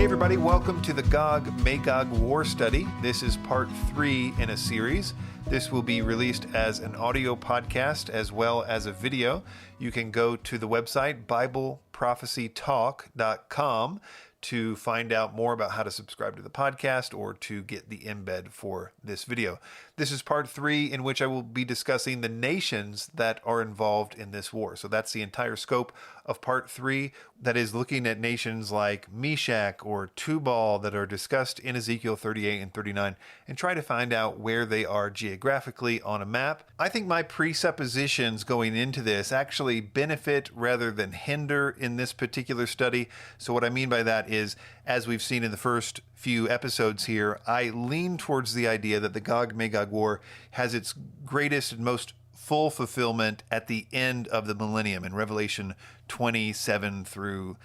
everybody, welcome to the Gog-Magog War Study. This is part 3 in a series. This will be released as an audio podcast as well as a video. You can go to the website BibleProphecyTalk.com to find out more about how to subscribe to the podcast or to get the embed for this video. This is part 3 in which I will be discussing the nations that are involved in this war. So that's the entire scope of part 3, that is looking at nations like Meshach or Tubal that are discussed in Ezekiel 38 and 39 and try to find out where they are geographically on a map. I think my presuppositions going into this actually benefit rather than hinder in this particular study. So what I mean by that is, as we've seen in the first few episodes here, I lean towards the idea that the Gog-Magog War has its greatest and most full fulfillment at the end of the millennium in Revelation 27 through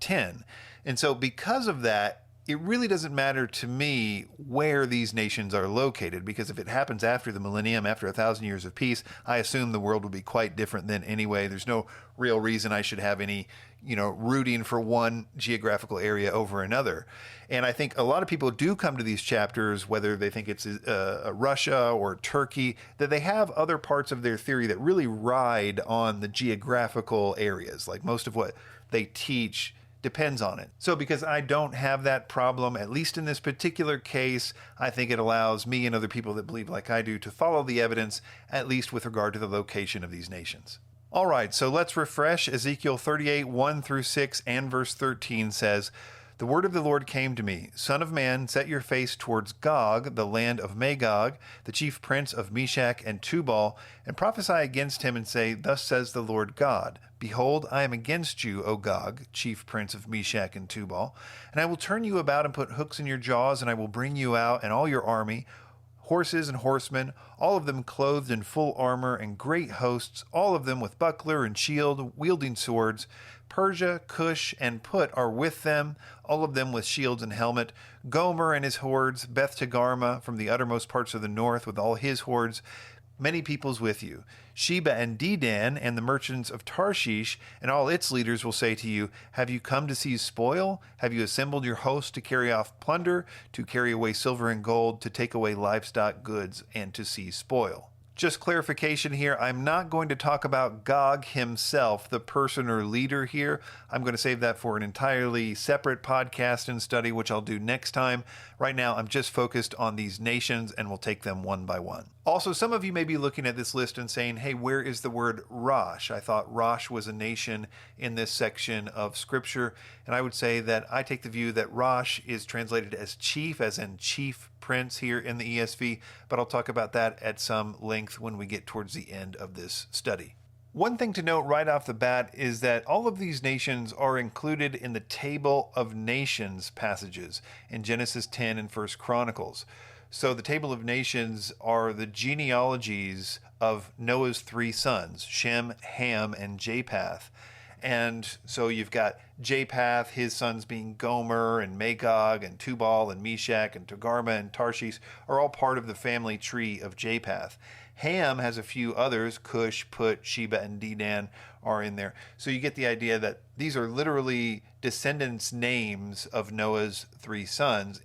10. And so because of that, it really doesn't matter to me where these nations are located, because if it happens after the millennium, after 1,000 years of peace, I assume the world will be quite different then anyway. There's no real reason I should have any, rooting for one geographical area over another. And I think a lot of people do come to these chapters, whether they think it's Russia or Turkey, that they have other parts of their theory that really ride on the geographical areas. Like most of what they teach depends on it. So because I don't have that problem, at least in this particular case, I think it allows me and other people that believe like I do to follow the evidence, at least with regard to the location of these nations. All right, so let's refresh. Ezekiel 38, 1 through 6 and verse 13 says, "The word of the Lord came to me, Son of man, set your face towards Gog, the land of Magog, the chief prince of Meshach and Tubal, and prophesy against him and say, Thus says the Lord God, Behold, I am against you, O Gog, chief prince of Meshach and Tubal, and I will turn you about and put hooks in your jaws, and I will bring you out and all your army, horses and horsemen, all of them clothed in full armor and great hosts, all of them with buckler and shield, wielding swords. Persia, Cush, and Put are with them, all of them with shields and helmet. Gomer and his hordes, Beth Togarmah from the uttermost parts of the north with all his hordes, many peoples with you. Sheba and Dedan and the merchants of Tarshish and all its leaders will say to you, Have you come to seize spoil? Have you assembled your host to carry off plunder, to carry away silver and gold, to take away livestock goods, and to seize spoil? Just clarification here, I'm not going to talk about Gog himself, the person or leader here. I'm going to save that for an entirely separate podcast and study, which I'll do next time. Right now, I'm just focused on these nations, and we'll take them one by one. Also, some of you may be looking at this list and saying, hey, where is the word Rosh? I thought Rosh was a nation in this section of Scripture, and I would say that I take the view that Rosh is translated as chief, as in chief prince here in the ESV, but I'll talk about that at some length when we get towards the end of this study. One thing to note right off the bat is that all of these nations are included in the Table of Nations passages in Genesis 10 and 1 Chronicles. So the Table of Nations are the genealogies of Noah's 3 sons, Shem, Ham, and Japheth. And so you've got Japheth, his sons being Gomer and Magog and Tubal and Meshach and Togarmah and Tarshish are all part of the family tree of Japheth. Ham has a few others, Cush, Put, Sheba, and Dedan are in there. So you get the idea that these are literally descendants' names of Noah's 3 sons.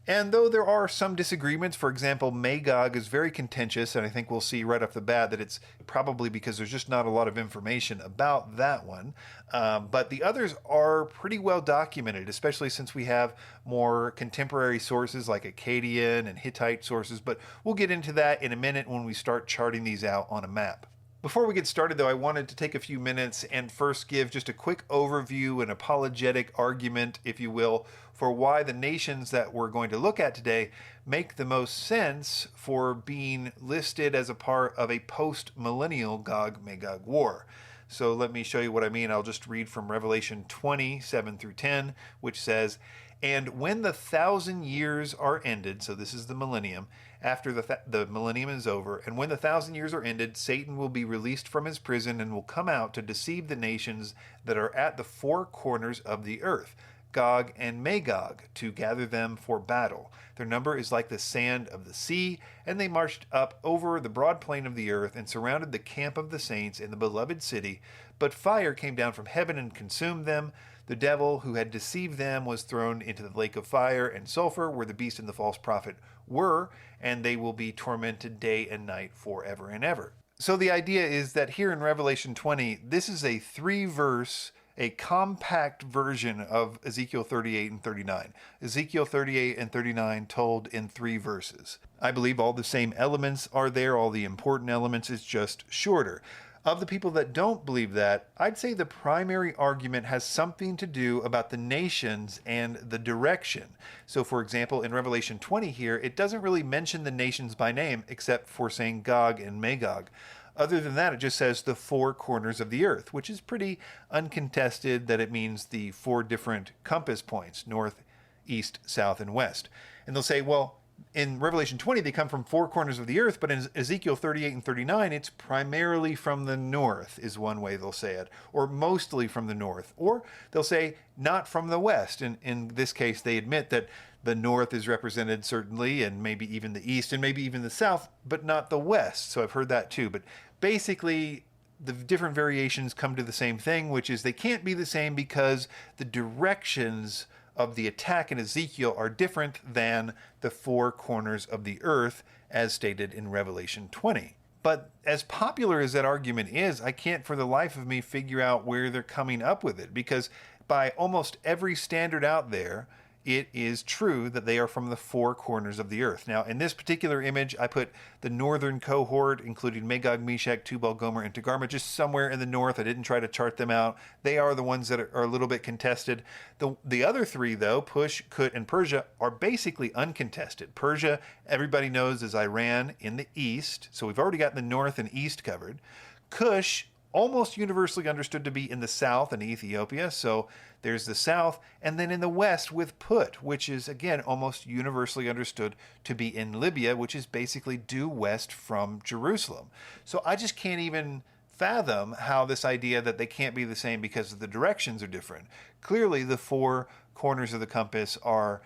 And though there are some disagreements, for example, Magog is very contentious, and I think we'll see right off the bat that it's probably because there's just not a lot of information about that one. But the others are pretty well documented, especially since we have more contemporary sources like Akkadian and Hittite sources. But we'll get into that in a minute when we start charting these out on a map. Before we get started, though, I wanted to take a few minutes and first give just a quick overview, an apologetic argument, if you will, for why the nations that we're going to look at today make the most sense for being listed as a part of a post-millennial Gog-Magog war. So let me show you what I mean. I'll just read from Revelation 20, 7 through 10, which says, And when the 1,000 years are ended, so this is the millennium, after the millennium is over, and when the 1,000 years are ended, Satan will be released from his prison and will come out to deceive the nations that are at the 4 corners of the earth, Gog and Magog, to gather them for battle. Their number is like the sand of the sea, and they marched up over the broad plain of the earth and surrounded the camp of the saints in the beloved city. But fire came down from heaven and consumed them. The devil who had deceived them was thrown into the lake of fire and sulfur, where the beast and the false prophet were, and they will be tormented day and night forever and ever. So the idea is that here in Revelation 20, this is a 3-verse, a compact version of Ezekiel 38 and 39. Ezekiel 38 and 39 told in 3 verses. I believe all the same elements are there, all the important elements, it's just shorter. Of the people that don't believe that, I'd say the primary argument has something to do about the nations and the direction. So, for example, in Revelation 20 here, it doesn't really mention the nations by name except for saying Gog and Magog. Other than that, it just says the 4 corners of the earth, which is pretty uncontested that it means the 4 different compass points, north, east, south, and west. And they'll say, well, in Revelation 20, they come from 4 corners of the earth, but in Ezekiel 38 and 39, it's primarily from the north, is one way they'll say it, or mostly from the north. Or they'll say not from the west. And in this case, they admit that the north is represented certainly, and maybe even the east, and maybe even the south, but not the west. So I've heard that too. But basically, the different variations come to the same thing, which is they can't be the same because the directions of the attack in Ezekiel are different than the 4 corners of the earth as stated in Revelation 20. But as popular as that argument is, I can't for the life of me figure out where they're coming up with it, because by almost every standard out there, it is true that they are from the 4 corners of the earth. Now, in this particular image, I put the northern cohort, including Magog, Meshach, Tubal, Gomer, and Togarmah, just somewhere in the north. I didn't try to chart them out. They are the ones that are a little bit contested. The other 3, though, Push, Kut, and Persia, are basically uncontested. Persia, everybody knows, is Iran in the east, so we've already got the north and east covered. Cush, almost universally understood to be in the south in Ethiopia, so there's the south, and then in the west with Put, which is again almost universally understood to be in Libya, which is basically due west from Jerusalem. So I just can't even fathom how this idea that they can't be the same because the directions are different. Clearly the 4 corners of the compass are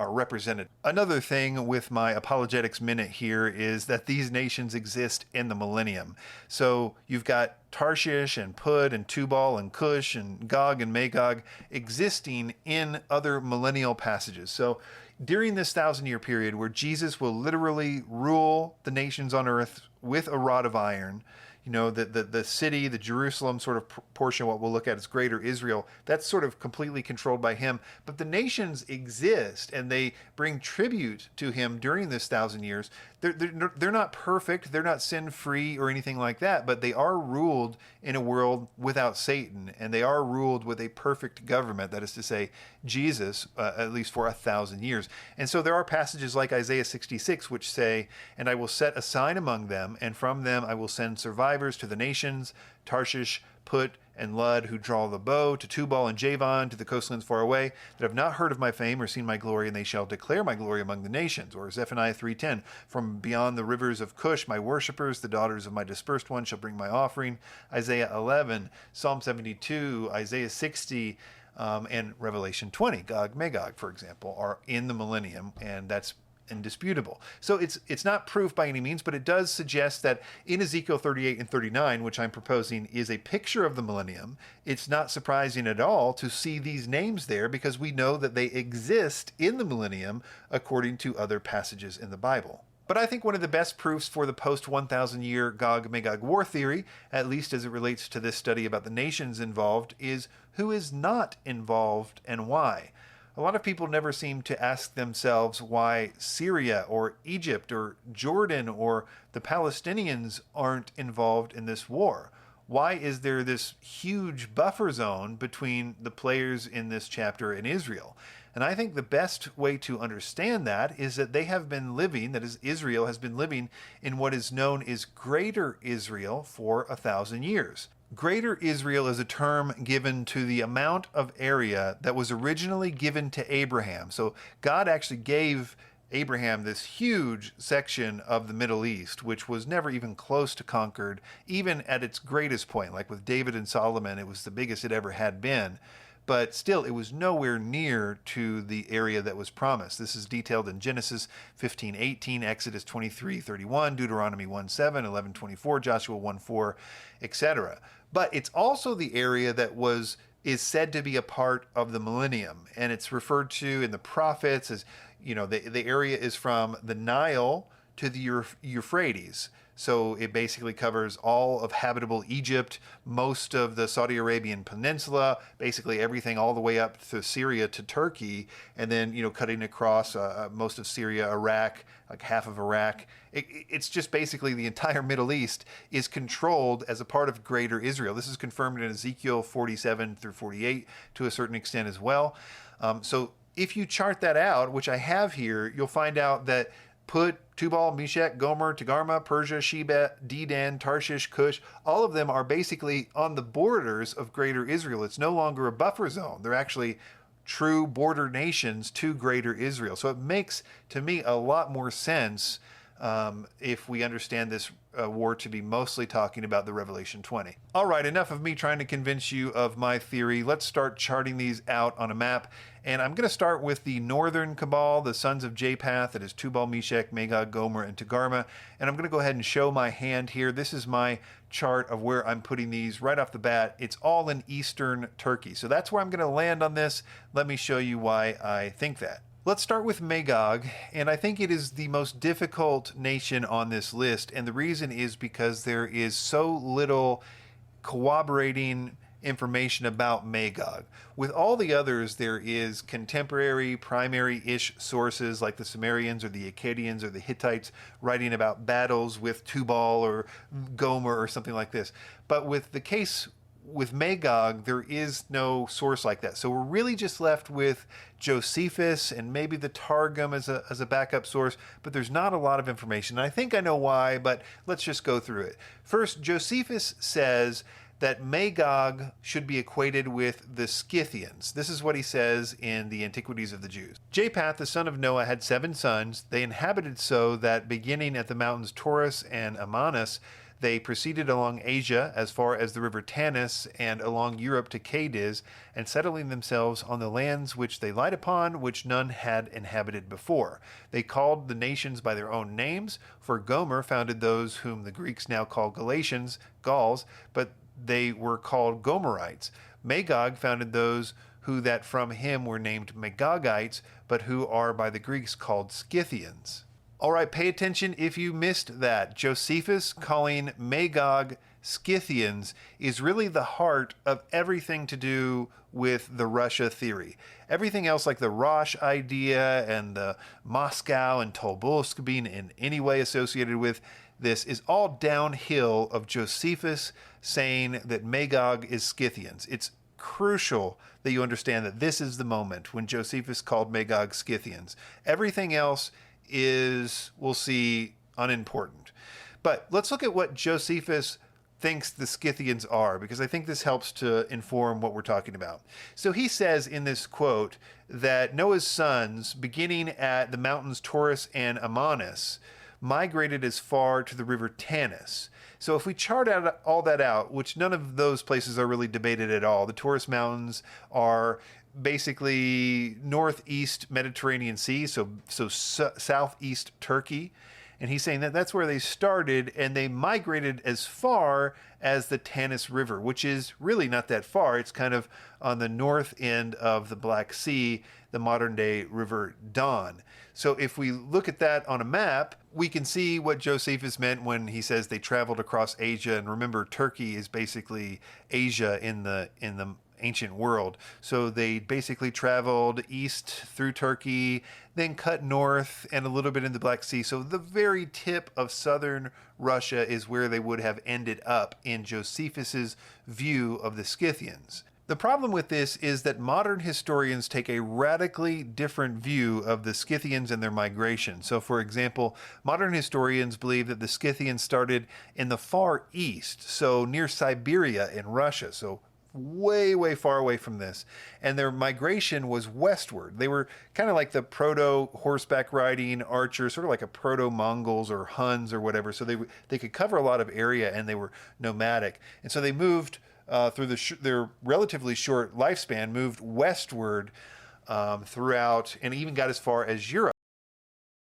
represented. Another thing with my apologetics minute here is that these nations exist in the millennium. So you've got Tarshish and Put and Tubal and Cush and Gog and Magog existing in other millennial passages. So during this 1,000-year period where Jesus will literally rule the nations on earth with a rod of iron, you know, the city, the Jerusalem sort of portion, what we'll look at as greater Israel, that's sort of completely controlled by him. But the nations exist and they bring tribute to him during this 1,000 years. They're not perfect, they're not sin-free or anything like that, but they are ruled in a world without Satan, and they are ruled with a perfect government, that is to say, Jesus, at least for 1,000 years. And so there are passages like Isaiah 66 which say, "And I will set a sign among them, and from them I will send survivors to the nations, Tarshish, Put, and Lud, who draw the bow, to Tubal and Javan, to the coastlands far away, that have not heard of my fame or seen my glory, and they shall declare my glory among the nations." Or Zephaniah 3:10, "From beyond the rivers of Cush, my worshippers, the daughters of my dispersed ones, shall bring my offering." Isaiah 11, Psalm 72, Isaiah 60, and Revelation 20, Gog, Magog, for example, are in the millennium, and that's indisputable. So it's not proof by any means, but it does suggest that in Ezekiel 38 and 39, which I'm proposing is a picture of the millennium, it's not surprising at all to see these names there because we know that they exist in the millennium according to other passages in the Bible. But I think one of the best proofs for the post-1,000 year Gog-Magog war theory, at least as it relates to this study about the nations involved, is who is not involved and why. A lot of people never seem to ask themselves why Syria or Egypt or Jordan or the Palestinians aren't involved in this war. Why is there this huge buffer zone between the players in this chapter and Israel? And I think the best way to understand that is that they have been living, that is, Israel has been living in what is known as Greater Israel for 1,000 years. Greater Israel is a term given to the amount of area that was originally given to Abraham. So God actually gave Abraham this huge section of the Middle East, which was never even close to conquered, even at its greatest point. Like with David and Solomon, it was the biggest it ever had been. But still, it was nowhere near to the area that was promised. This is detailed in Genesis 15:18, Exodus 23:31, Deuteronomy 1:7, 11:24, Joshua 1:4, etc. But it's also the area that was is said to be a part of the millennium, and it's referred to in the prophets as, the area is from the Nile to the Euphrates. So it basically covers all of habitable Egypt, most of the Saudi Arabian Peninsula, basically everything all the way up to Syria to Turkey, and then, cutting across most of Syria, Iraq, like half of Iraq. It's just basically the entire Middle East is controlled as a part of Greater Israel. This is confirmed in Ezekiel 47 through 48 to a certain extent as well. So if you chart that out, which I have here, you'll find out that Put, Tubal, Meshech, Gomer, Togarmah, Persia, Sheba, Dedan, Tarshish, Cush, all of them are basically on the borders of Greater Israel. It's no longer a buffer zone. They're actually true border nations to Greater Israel. So it makes, to me, a lot more sense if we understand this war to be mostly talking about the Revelation 20. All right, enough of me trying to convince you of my theory. Let's start charting these out on a map. And I'm going to start with the northern cabal, the sons of Japheth, that is Tubal, Meshech, Magog, Gomer, and Togarmah. And I'm going to go ahead and show my hand here. This is my chart of where I'm putting these right off the bat. It's all in eastern Turkey. So that's where I'm going to land on this. Let me show you why I think that. Let's start with Magog, and I think it is the most difficult nation on this list, and the reason is because there is so little corroborating information about Magog. With all the others, there is contemporary, primary-ish sources like the Sumerians or the Akkadians or the Hittites writing about battles with Tubal or Gomer or something like this. But with the case with Magog, there is no source like that. So we're really just left with Josephus and maybe the Targum as a backup source, but there's not a lot of information. And I think I know why, but let's just go through it. First, Josephus says that Magog should be equated with the Scythians. This is what he says in the Antiquities of the Jews. Japheth, the son of Noah, had 7 sons. They inhabited so that beginning at the mountains Taurus and Amanus, they proceeded along Asia as far as the river Tanis and along Europe to Cadiz, and settling themselves on the lands which they light upon, which none had inhabited before. They called the nations by their own names, for Gomer founded those whom the Greeks now call Galatians, Gauls, but they were called Gomerites. Magog founded those who that from him were named Magogites, but who are by the Greeks called Scythians. All right, pay attention if you missed that. Josephus calling Magog Scythians is really the heart of everything to do with the Russia theory. Everything else, like the Rosh idea and the Moscow and Tobolsk being in any way associated with this, is all downhill of Josephus saying that Magog is Scythians. It's crucial that you understand that this is the moment when Josephus called Magog Scythians. Everything else is, we'll see, unimportant. But let's look at what Josephus thinks the Scythians are, because I think this helps to inform what we're talking about. So he says in this quote that Noah's sons, beginning at the mountains Taurus and Amanus, migrated as far to the river Tanis. So if we chart out all that out, which none of those places are really debated at all, the Taurus Mountains are basically northeast Mediterranean Sea, so southeast Turkey. And he's saying that that's where they started, and they migrated as far as the Tanis River, which is really not that far. It's kind of on the north end of the Black Sea, the modern-day River Don. So if we look at that on a map, we can see what Josephus meant when he says they traveled across Asia. And remember, Turkey is basically Asia in the ancient world. So they basically traveled east through Turkey, then cut north and a little bit in the Black Sea. So the very tip of southern Russia is where they would have ended up in Josephus's view of the Scythians. The problem with this is that modern historians take a radically different view of the Scythians and their migration. So, for example, modern historians believe that the Scythians started in the far east, so near Siberia in Russia, so way, way far away from this. And their migration was westward. They were kind of like the proto-horseback riding archers, sort of like a proto-Mongols or Huns or whatever. So they could cover a lot of area, and they were nomadic. And so they moved through their relatively short lifespan, moved westward throughout, and even got as far as Europe.